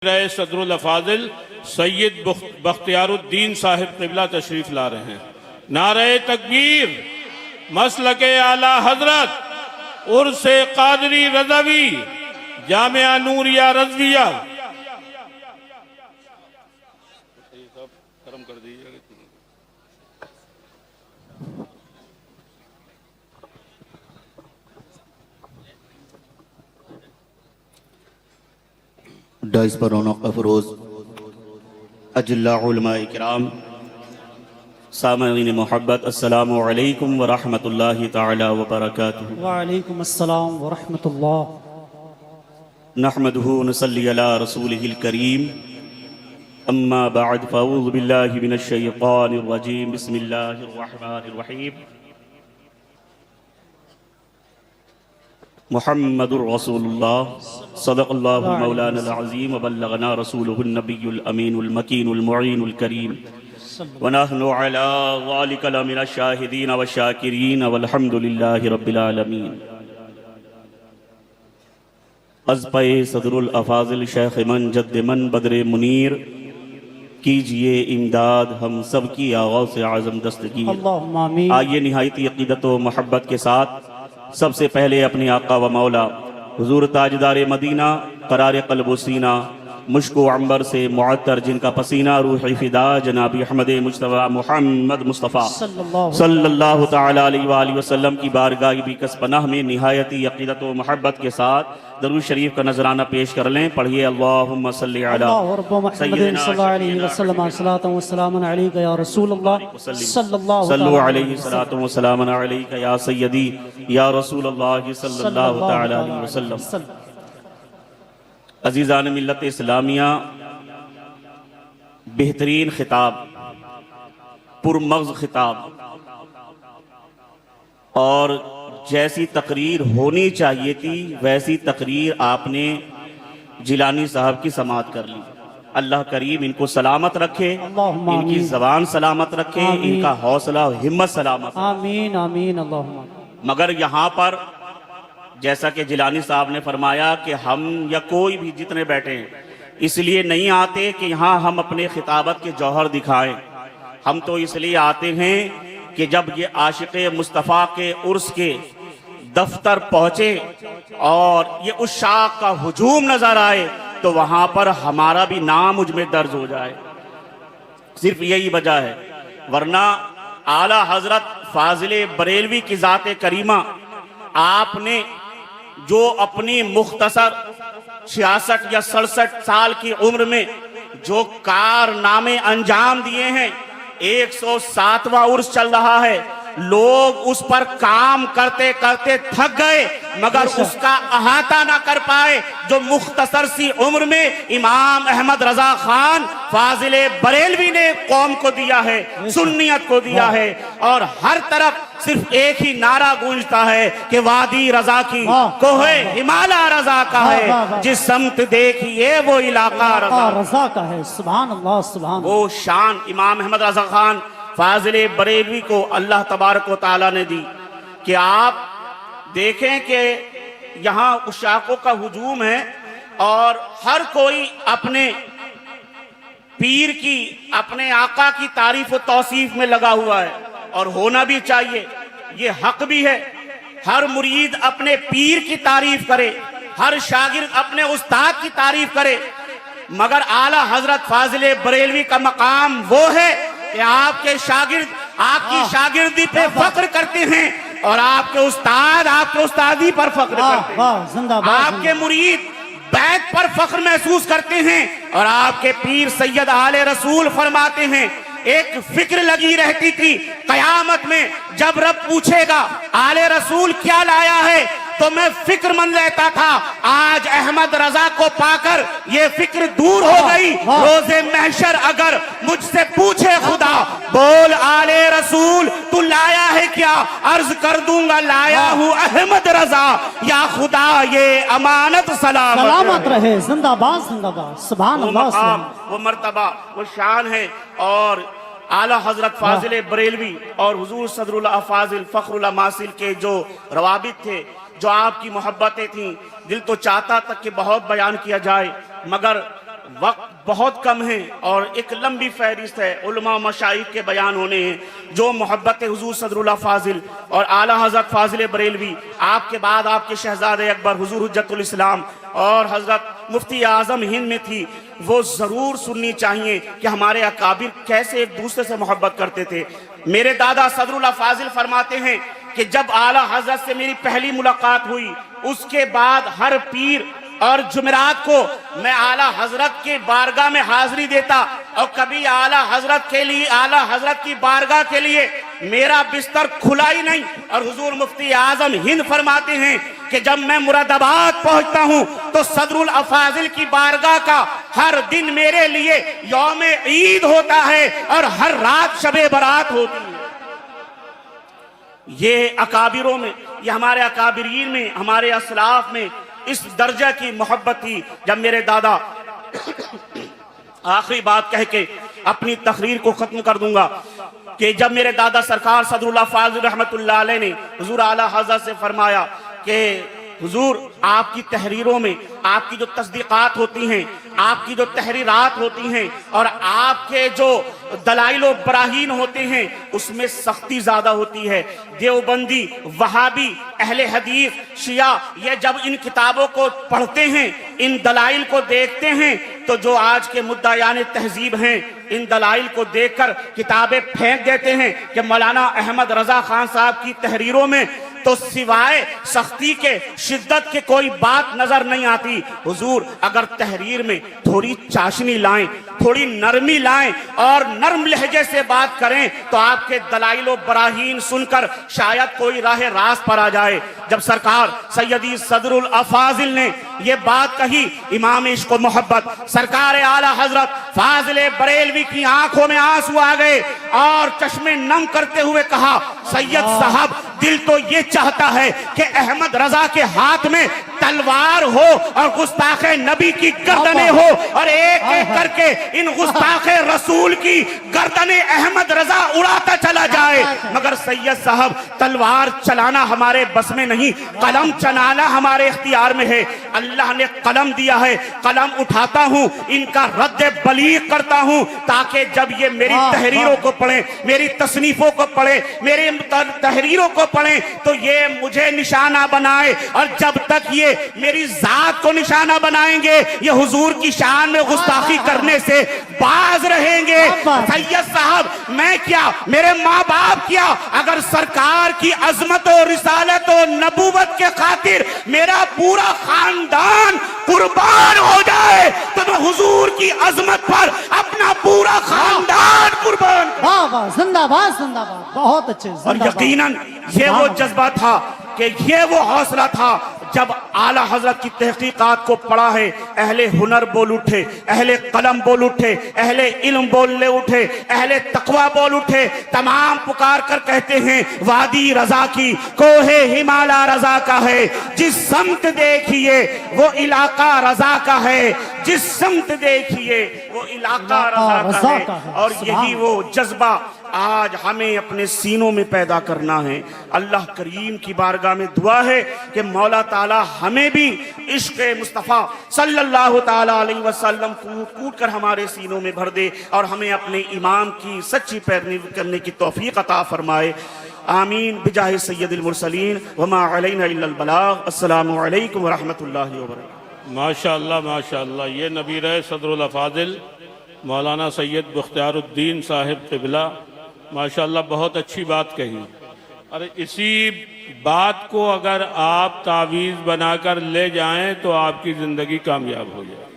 रहे सदरुल अफाजिल सैयद बख्तियारुद्दीन साहिब क़िबला तशरीफ ला रहे हैं। नारे तकबीर, मसलके आला हजरत उर्से कादरी रज़वी जामिया नूरिया रज़विया। करम कर दीजिएगा। डाइस पर रौनक अफरोज़ अजल्ला उलमाए किराम, सामईन मोहब्बत, अस्सलामु अलैकुम व रहमतुल्लाहि तआला व बरकातुहू। व अलैकुम अस्सलाम व रहमतुल्लाह। नहमदुहु व नसल्ली अला रसूलिहिल करीम, अम्मा बअद, फ़अऊज़ु बिल्लाहि मिनश शैतानिर रजीम, बिस्मिल्लाहिर रहमानिर रहीम। मुहम्मदुर रसूलुल्लाह सदक़ल्लाहु मौलाना अज़ीम व बल्लगना रसूलुहुन नबियुल अमीनुल मकीनुल मुईनुल करीम व नहनु अला ज़ालिका लमिनश शाहिदीन व शाकिरीन वल्हम्दुलिल्लाहि रब्बिल आलमीन। अज़्पए सदरुल अफ़ाज़िल शेख़ मन जद्द मन बदरे मुनीर, कीजिए इमदाद हम सब की आग़ाज़ से आज़म दस्तगीर। अल्लाहुम्मा आमीन। आइए निहायती अक़ीदत व मोहब्बत के साथ सबसे पहले अपने आका व मौला हुजूर ताजदार मदीना करार क़ल्ब व सीना मुश्को अंबर से मुअत्तर, जिनका पसीना रूह फिदा जनाब अहमद मुज्तबा मोहम्मद मुस्तफ़ा सल्लल्लाहु तआला अलैहि वसल्लम की बारगाह भी कसपनाह में निहायती अक़ीदत व मोहब्बत के साथ दरूद शरीफ का नजराना पेश कर लें। पढ़िए अल्लाहुम्मा सल्लि अला सल्लल्लाहु अलैहि वसल्लम सलातन व सलामन अलैका या रसूलल्लाह सल्लल्लाहु अलैहि सलातन व सलामन अलैका या सय्यदी या रसूलल्लाह सल्लल्लाहु तआला अलैहि वसल्लम। अजीज़ान मिल्लत इस्लामिया, बेहतरीन खिताब, पुरमग़ज़ खिताब और जैसी तकरीर होनी चाहिए थी वैसी तकरीर आपने जिलानी साहब की समाअत कर ली। अल्लाह करीम इनको सलामत रखे, इनकी ज़बान सलामत रखे, इनका हौसला हिम्मत सलामत। आमीन आमीन अल्लाहुम्मा। मगर यहाँ पर जैसा कि जिलानी साहब ने फरमाया कि हम या कोई भी जितने बैठे हैं इसलिए नहीं आते कि यहाँ हम अपने खिताबत के जौहर दिखाएं। हम तो इसलिए आते हैं कि जब ये आशिक़े मुस्तफ़ा के उर्स के दफ्तर पहुँचे और ये उस शाख का हुजूम नजर आए तो वहाँ पर हमारा भी नाम मुझ में दर्ज हो जाए। सिर्फ यही वजह है, वरना आला हजरत फाजिले बरेलवी की ज़ात करीमा आपने जो अपनी मुख्तसर 66 या 67 साल की उम्र में जो कारनामे अंजाम दिए हैं, 107वां उर्स चल रहा है, लोग उस पर काम करते करते थक गए मगर उसका अहाता ना कर पाए जो मुख्तसर सी उम्र में इमाम अहमद रजा खान फाजिले बरेलवी ने कौम को दिया है, सुन्नियत को दिया है। और हर तरफ सिर्फ एक ही नारा गूंजता है कि वादी रजा की कोहे हिमालय रजा का है, जिस समत देखिए वो इलाका रजा का है। सुभान अल्लाह सुभान। वो शान इमाम अहमद रजा खान फाजिले बरेलवी को अल्लाह तबारक व तआला ने दी कि आप देखें कि यहाँ उशाकों का हुजूम है और हर कोई अपने पीर की, अपने आका की तारीफ व तौसीफ में लगा हुआ है और होना भी चाहिए, ये हक भी है। हर मुरीद अपने पीर की तारीफ करे, हर शागिर्द अपने उस्ताद की तारीफ करे, मगर आला हजरत फाजिले बरेलवी का मकाम वो है कि आपके शागिर्द आपकी शागिर्दी पे फख्र करते हैं और आपके उस्ताद आपके उस्तादी पर फख्र करते हैं। आपके मुरीद बैत पर फख्र महसूस करते हैं और आपके पीर सैयद आले रसूल फरमाते हैं, एक फिक्र लगी रहती थी कयामत में जब रब पूछेगा आले रसूल क्या लाया है तो मैं फिक्रमंद रहता था। आज अहमद रजा को पाकर ये फिक्र दूर हो गई। रोजे महशर अगर मुझसे पूछे खुदा बोल आले रसूल तू लाया है क्या, अर्ज कर दूंगा लाया हूँ अहमद रजा, या खुदा ये अमानत सलामत रहे। जिंदाबाद जिंदाबाद। सुभान अल्लाह। वो मर्तबा वो शान है। और आला हजरत फाजिले बरेलवी और हुजूर सदरुल अफाजिल फखरुल मासिल के जो रवाबित थे, जो आपकी मोहब्बतें थीं, दिल तो चाहता तक कि बहुत बयान किया जाए मगर वक्त बहुत कम है और एक लंबी फहरिस्त है उलमा मशाइख के बयान होने हैं जो मोहब्बत हुजूर सदरुल्लाह फाजिल और आला हज़रत फाजिल बरेलवी, आपके बाद आपके शहजादे अकबर हुजूर हुज्जतुल इस्लाम और हज़रत मुफ्ती आज़म हिंद में थी, वो ज़रूर सुननी चाहिए कि हमारे अकाबिर कैसे एक दूसरे से मोहब्बत करते थे। मेरे दादा सदरुल्लाह फाजिल फरमाते हैं कि जब आला हज़रत से मेरी पहली मुलाकात हुई, उसके बाद हर पीर और जुमेरात को मैं आला हजरत के बारगाह में हाजिरी देता और कभी आला हजरत के लिए, आला हजरत की बारगाह के लिए मेरा बिस्तर खुला ही नहीं। और हुजूर मुफ्ती आजम हिंद फरमाते हैं कि जब मैं मुरादाबाद पहुंचता हूं तो सदरुल अफाजिल की बारगाह का हर दिन मेरे लिए यौम ईद होता है और हर रात शबे बरात होती है। ये अकाबिरों में, ये हमारे अकाबिरीन में, हमारे असलाफ में इस दर्जा की मोहब्बत थी। जब मेरे दादा आखिरी बात कह के अपनी तकरीर को खत्म कर दूंगा कि जब मेरे दादा सरकार सदरुल्लाह फाजिल रहमतुल्लाह अलैह ने हुजूर आला हज़रत से फरमाया कि हुजूर आपकी तहरीरों में आपकी जो तस्दीकात होती हैं, आपकी जो तहरीरात होती हैं और आपके जो दलाइल व बराहीन होते हैं उसमें सख्ती ज्यादा होती है। देवबंदी, वहाबी, अहले हदीस, शिया ये जब इन किताबों को पढ़ते हैं, इन दलाइल को देखते हैं तो जो आज के मुद्दायान तहजीब हैं इन दलाइल को देखकर किताबें फेंक देते हैं कि मौलाना अहमद रजा खान साहब की तहरीरों में तो सिवाय सख्ती के, शिद्दत के कोई बात नजर नहीं आती। हुजूर अगर तहरीर में थोड़ी चाशनी लाएं, थोड़ी नरमी लाएं और नरम लहजे से बात करें तो आपके दलाइल बराहीन सुनकर शायद कोई राह रास्त पर आ जाए। जब सरकार सैयदी सदरुल अफाजिल ने यह बात कही, इमाम इश्क व मोहब्बत सरकार आला हजरत फाजिल बरेलवी की आंखों में आंसू आ गए और चश्मे नम करते हुए कहा, सैयद साहब दिल तो ये चाहता है कि अहमद रजा के हाथ में तलवार हो और गुस्ताखे नबी की गर्दनें हो और एक एक करके इन गुस्ताखे रसूल की गर्दनें अहमद रजा उड़ाता चला जाए। मगर सैयद साहब तलवार चलाना हमारे बस में नहीं, कलम चलाना हमारे इख्तियार में है। अल्लाह ने कलम दिया है, कलम उठाता हूं, इनका रद्द बलीग करता हूं ताकि जब ये मेरी तहरीरों को पढ़े, मेरी तसनीफों को पढ़े, मेरी तहरीरों को पढ़े तो ये मुझे निशाना बनाए और जब तक ये मेरी जात को निशाना बनाएंगे ये हुजूर की शान में गुस्ताखी करने से बाज रहेंगे। सैयद साहब मैं क्या, मेरे माँ बाप क्या, अगर सरकार की अजमत और रिसालत और नबूवत के खातिर मेरा पूरा खानदान कुर्बान हो जाए तो मैं हुजूर की अजमत पर अपना पूरा खानदान कुर्बान। वाह वाह, जिंदाबाद जिंदाबाद, बहुत अच्छे। और यकीनन ये वो जज्बा था कि ये वो हौसला था जब आला हजरत की तहकीकात को पढ़ा है, अहले हुनर बोल उठे, अहले कलम बोल उठे, अहले इल्म बोलने उठे, अहले तकवा बोल उठे, तमाम पुकार कर कहते हैं वादी रजा की कोहे हिमालय रजा का है, जिस समत देखिए वो इलाका रजा का है, जिस समत देखिए वो इलाका रजा का है। और यही वो जज्बा आज हमें अपने सीनों में पैदा करना है। अल्लाह करीम की बारगाह में दुआ है कि मौला ताला हमें भी इश्क मुस्तफ़ा सल्लल्लाहु ताला अलैहि वसल्लम कूट कूट कर हमारे सीनों में भर दे और हमें अपने इमाम की सच्ची पैरवी करने की तौफीक अता फरमाए। आमीन बिजाहि सय्यदिल मुरसलीन वमा अलैना इल्लल बलाग। अस्सलामु अलैकुम व रहमतुल्लाहि व बरकातुहू। माशाअल्लाह माशाअल्लाह, ये नबी रहे सदरुल अफाजिल मौलाना सैयद बख्तियारुद्दीन साहिब क़िबला, माशाअल्लाह बहुत अच्छी बात कही। अरे इसी बात को अगर आप तावीज़ बनाकर ले जाएं तो आपकी ज़िंदगी कामयाब हो जाए।